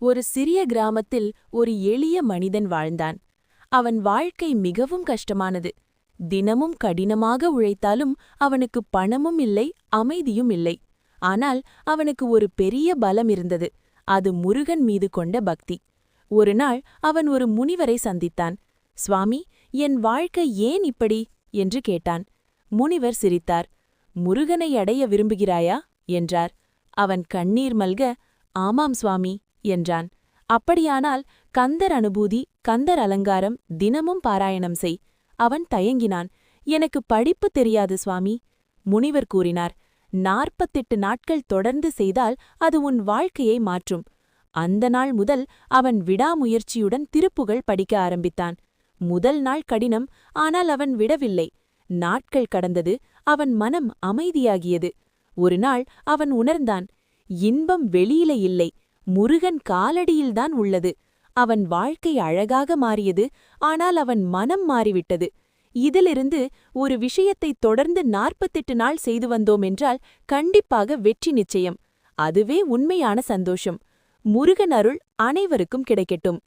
ஒரு சிறிய கிராமத்தில் ஒரு எளிய மனிதன் வாழ்ந்தான். அவன் வாழ்க்கை மிகவும் கஷ்டமானது. தினமும் கடினமாக உழைத்தாலும் அவனுக்கு பணமும் இல்லை, அமைதியும் இல்லை. ஆனால் அவனுக்கு ஒரு பெரிய பலம் இருந்தது. அது முருகன் மீது கொண்ட பக்தி. ஒருநாள் அவன் ஒரு முனிவரை சந்தித்தான். சுவாமி, என் வாழ்க்கை ஏன் இப்படி என்று கேட்டான். முனிவர் சிரித்தார். முருகனை அடைய விரும்புகிறாயா என்றார். அவன் கண்ணீர் மல்க, ஆமாம் சுவாமி என்றான். அப்படியானால் கந்தர் அனுபூதி, கந்தர் அலங்காரம் தினமும் பாராயணம் செய். அவன் தயங்கினான். எனக்கு படிப்பு தெரியாது சுவாமி. முனிவர் கூறினார், 48 நாட்கள் தொடர்ந்து செய்தால் அது உன் வாழ்க்கையை மாற்றும். அந்த நாள் முதல் அவன் விடாமுயற்சியுடன் திருப்புகழ் படிக்க ஆரம்பித்தான். முதல் நாள் கடினம், ஆனால் அவன் விடவில்லை. நாட்கள் கடந்தது, அவன் மனம் அமைதியாகியது. ஒருநாள் அவன் உணர்ந்தான், இன்பம் வெளியில இல்லை, முருகன் காலடியில்தான் உள்ளது. அவன் வாழ்க்கை அழகாக மாறியது, ஆனால் அவன் மனம் மாறிவிட்டது. இதிலிருந்து ஒரு விஷயத்தை தொடர்ந்து 48 நாள் செய்து வந்தோம் என்றால் கண்டிப்பாக வெற்றி நிச்சயம். அதுவே உண்மையான சந்தோஷம். முருகன் அருள் அனைவருக்கும் கிடைக்கட்டும்.